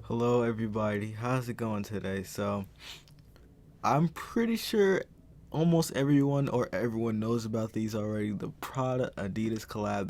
Hello, everybody. How's it going today? I'm pretty sure almost everyone or everyone knows about these already. The Prada Adidas collab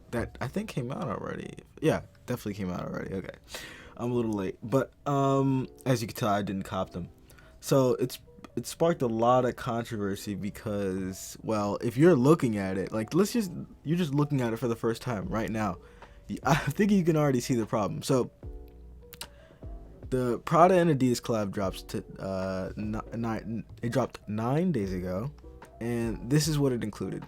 that I think came out already. Yeah, definitely came out already. Okay, I'm a little late, but as you can tell, I didn't cop them. So it sparked a lot of controversy because, well, if you're looking at it, like you're just looking at it for the first time right now. I think you can already see the problem. So the Prada and Adidas collab it dropped 9 days ago, and this is what it included.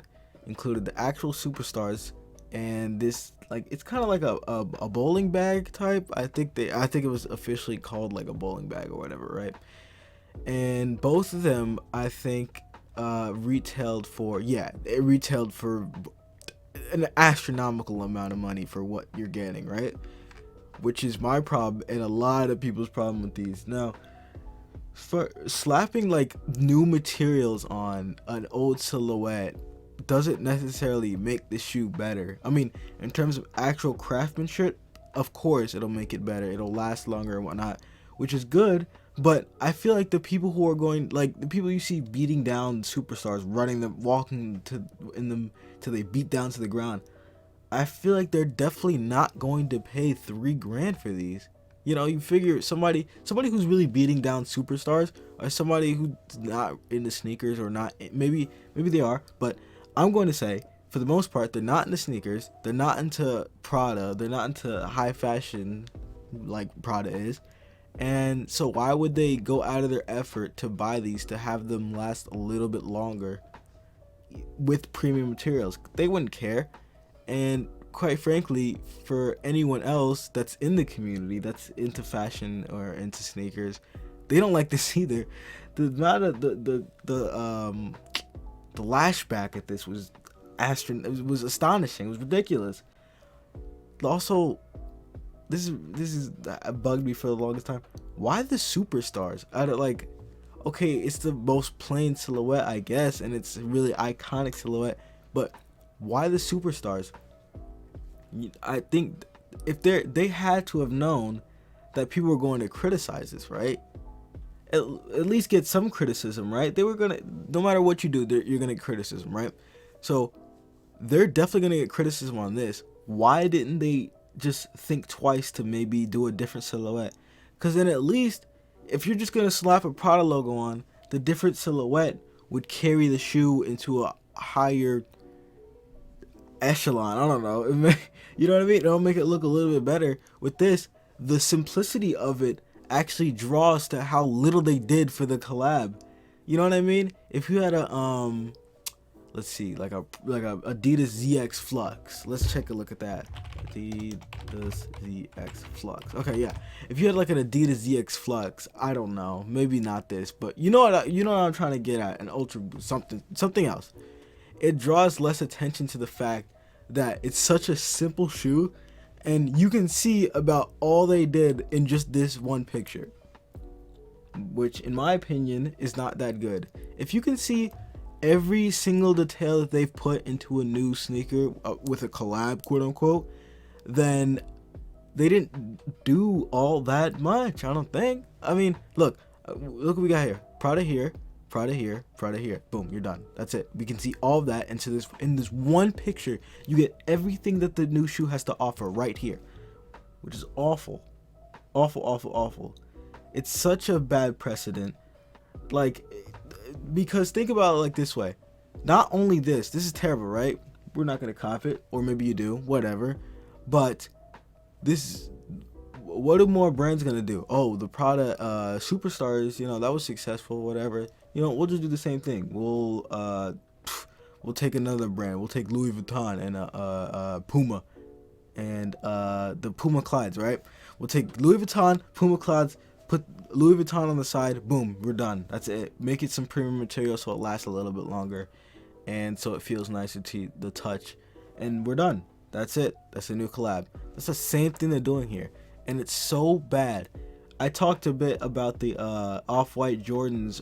Included the actual superstars, and this like it's kind of like a bowling bag type. I think it was officially called like a bowling bag or whatever, right? And both of them I think it retailed for an astronomical amount of money for what you're getting, right? Which is my problem and a lot of people's problem with these. Now, for slapping like new materials on an old silhouette doesn't necessarily make the shoe better. I mean, in terms of actual craftsmanship, of course it'll make it better. It'll last longer and whatnot, which is good. But I feel like the people who are going, like the people you see beating down superstars, running them, walking to in them till they beat down to the ground, I feel like they're definitely not going to pay 3 grand for these. You know, you figure somebody who's really beating down superstars, or somebody who's not into sneakers, or not, maybe they are, but I'm going to say for the most part they're not into sneakers, they're not into Prada, they're not into high fashion like Prada is. And so why would they go out of their effort to buy these to have them last a little bit longer with premium materials? They wouldn't care. And quite frankly, for anyone else that's in the community that's into fashion or into sneakers, they don't like this either. The amount of the lashback at this was it was astonishing. It was ridiculous. Also, this is bugged me for the longest time. Why the superstars? I don't like. Okay, it's the most plain silhouette, I guess, and it's a really iconic silhouette, but why the superstars? I think if they had to have known that people were going to criticize this, right? At least get some criticism, right? They were gonna, no matter what you do, you're gonna get criticism, right? So they're definitely gonna get criticism on this. Why didn't they just think twice to maybe do a different silhouette? Because then at least if you're just gonna slap a Prada logo on, the different silhouette would carry the shoe into a higher echelon. I don't know. You know what I mean? It'll make it look a little bit better. With this, the simplicity of it actually draws to how little they did for the collab. You know what I mean? If you had a let's see, like a Adidas ZX Flux. Let's take a look at that. Adidas ZX Flux. Okay, yeah. If you had like an Adidas ZX Flux, I don't know, maybe not this, but you know what I'm trying to get at, an Ultra Boost, something else. It draws less attention to the fact that it's such a simple shoe, and you can see about all they did in just this one picture, which in my opinion is not that good. If you can see every single detail that they've put into a new sneaker with a collab, quote unquote, then they didn't do all that much, I don't think. I mean, look what we got here. Prada here, Prada here, Prada here. Boom, you're done. That's it. We can see all of that into this in this one picture. You get everything that the new shoe has to offer right here, which is awful. Awful, awful, awful. It's such a bad precedent. Like, because think about it like this way. Not only this is terrible, right? We're not gonna cop it, or maybe you do, whatever. But this, what are more brands gonna do? Oh, the Prada Superstars, you know, that was successful, whatever. You know, we'll just do the same thing. We'll take another brand. We'll take Louis Vuitton and Puma and the Puma Clydes, right? We'll take Louis Vuitton, Puma Clydes, put Louis Vuitton on the side. Boom, we're done. That's it. Make it some premium material so it lasts a little bit longer, and so it feels nicer to the touch, and we're done. That's it. That's a new collab. That's the same thing they're doing here, and it's so bad. I talked a bit about the off-white Jordans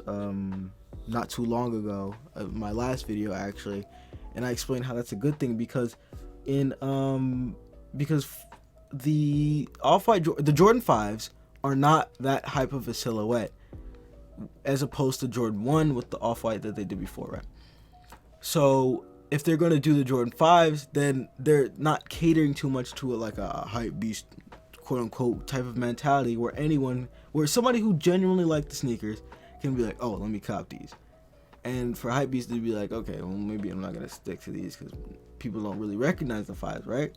not too long ago, my last video actually, and I explained how that's a good thing because in because the off-white the Jordan 5s are not that hype of a silhouette, as opposed to Jordan 1 with the off-white that they did before, right? So if they're going to do the Jordan 5s, then they're not catering too much to like a hype beast, quote unquote, type of mentality where somebody who genuinely likes the sneakers can be like, oh, let me cop these. And for hype beasts to be like, okay, well, maybe I'm not going to stick to these because people don't really recognize the 5s, right?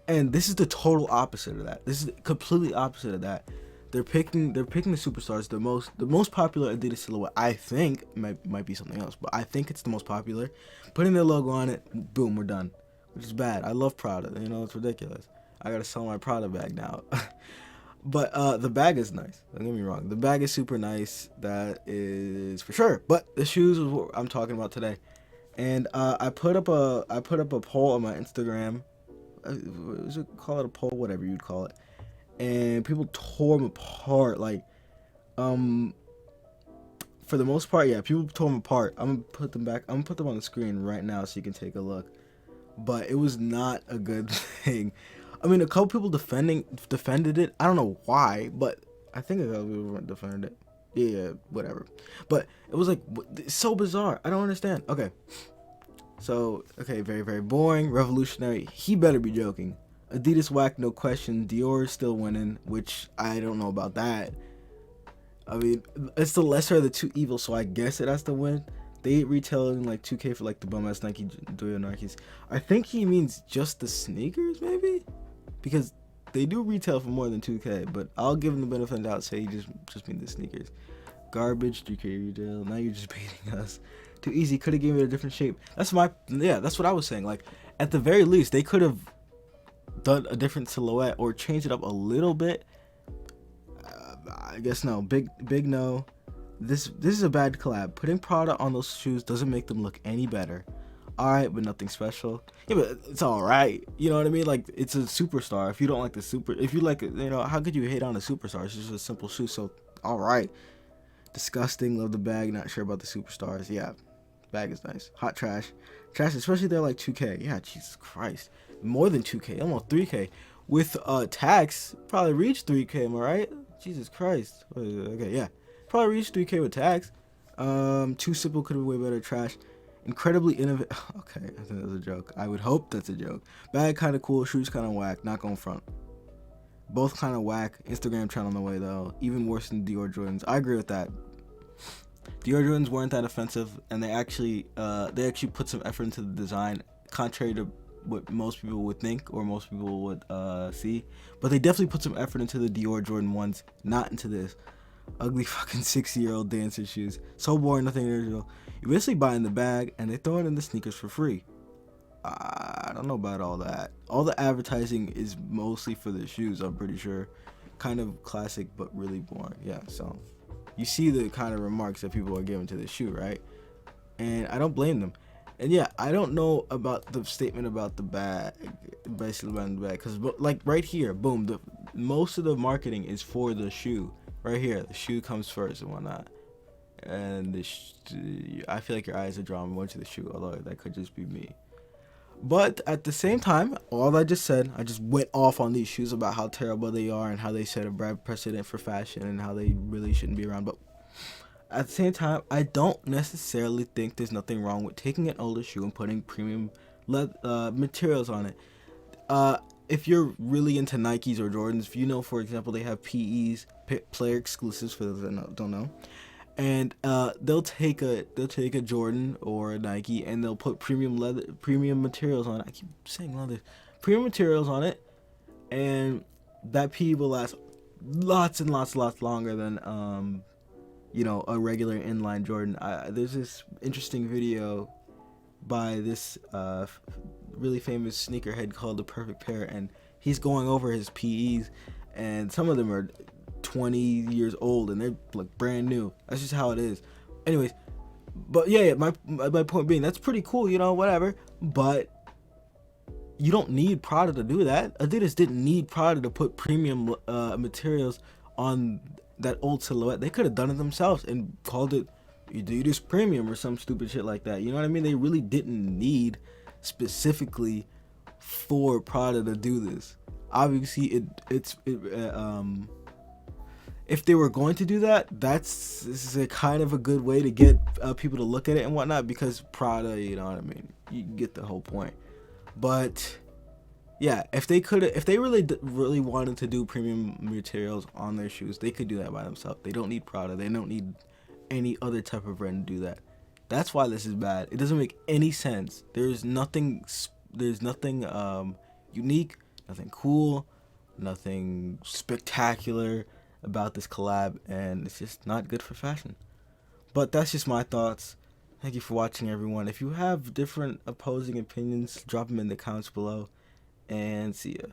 And this is the total opposite of that. This is completely opposite of that. They're picking the Superstars, the most popular Adidas silhouette. I think might be something else, but I think it's the most popular. Putting their logo on it, boom, we're done. Which is bad. I love Prada. You know, it's ridiculous. I gotta sell my Prada bag now. But the bag is nice. Don't get me wrong. The bag is super nice. That is for sure. But the shoes is what I'm talking about today. And I put up a poll on my Instagram. Call it a poll, whatever you'd call it. And people tore them apart. Like, for the most part, yeah, people tore them apart. I'm gonna put them back. I'm gonna put them on the screen right now so you can take a look. But it was not a good thing. I mean, a couple people defended it. I don't know why, but I think a couple people defended it. Yeah, whatever. But it was like, it's so bizarre. I don't understand. Okay. So, okay, very, very boring, revolutionary. He better be joking. Adidas whack, no question. Dior is still winning, which I don't know about that. I mean, it's the lesser of the two evils, so I guess it has to win. They retailing like 2K for like the bum ass Nike Doyo Nikes. I think he means just the sneakers, maybe, because they do retail for more than 2K. But I'll give him the benefit of the doubt. Say he just mean the sneakers. Garbage 3K retail. Now you're just baiting us. Too easy. Could have given it a different shape. That's what I was saying. Like, at the very least, they could have done a different silhouette or changed it up a little bit. I guess no. Big no. This is a bad collab. Putting Prada on those shoes doesn't make them look any better. Alright, but nothing special. Yeah, but it's alright. You know what I mean? Like, it's a superstar. If you don't like if you like it, you know, how could you hate on a superstar? It's just a simple shoe. So, alright. Disgusting. Love the bag. Not sure about the Superstars. Yeah, bag is nice. Hot trash. Trash, especially they're like 2K. Yeah, Jesus Christ. More than 2K. Almost 3K. With tax, probably reach 3K. Am I right? Jesus Christ. Okay, yeah. Probably reach 3K with tax. Too simple. Could have been way better. Trash. Incredibly innovative. Okay, I think that's a joke. I would hope that's a joke. Bag kind of cool. Shoes kind of whack. Not going front. Both kind of whack. Instagram trend on the way though. Even worse than Dior Jordans. I agree with that. Dior Jordans weren't that offensive, and they actually put some effort into the design, contrary to what most people would think or most people would see. But they definitely put some effort into the Dior Jordan 1s, not into this ugly fucking 60-year-old dancer shoes. So boring, nothing original. You're basically buying the bag, and they throw it in the sneakers for free. I don't know about all that. All the advertising is mostly for the shoes, I'm pretty sure. Kind of classic, but really boring. Yeah, so you see the kind of remarks that people are giving to the shoe, right? And I don't blame them. And yeah, I don't know about the statement about the bag, basically about the bag, because like right here, boom, most of the marketing is for the shoe. Right here, the shoe comes first and whatnot. And I feel like your eyes are drawn more to the shoe, although that could just be me. But at the same time, all I just said, I just went off on these shoes about how terrible they are and how they set a bad precedent for fashion and how they really shouldn't be around. But at the same time, I don't necessarily think there's nothing wrong with taking an older shoe and putting premium materials on it. If you're really into Nikes or Jordans, if you know, for example, they have PEs, player exclusives for those that don't know. And they'll take a Jordan or a Nike and they'll put premium materials on it. I keep saying leather, premium materials on it, and that PE will last lots and lots longer than a regular inline Jordan. There's this interesting video by this really famous sneakerhead called The Perfect Pair, and he's going over his PEs, and some of them are 20 years old and they're like brand new. That's just how it is. Anyways, but yeah, my point being, that's pretty cool, whatever, but you don't need Prada to do that. Adidas didn't need Prada to put premium materials on that old silhouette. They could have done it themselves and called it Adidas Premium or some stupid shit like that. You know what I mean? They really didn't need specifically for Prada to do this. Obviously, if they were going to do that, this is a kind of a good way to get people to look at it and whatnot, because Prada, you know what I mean? You get the whole point. But yeah, if they really wanted to do premium materials on their shoes, they could do that by themselves. They don't need Prada. They don't need any other type of brand to do that. That's why this is bad. It doesn't make any sense. There's nothing unique, nothing cool, nothing spectacular about this collab, and it's just not good for fashion. But that's just my thoughts. Thank you for watching, everyone. If you have different opposing opinions, drop them in the comments below, and see ya.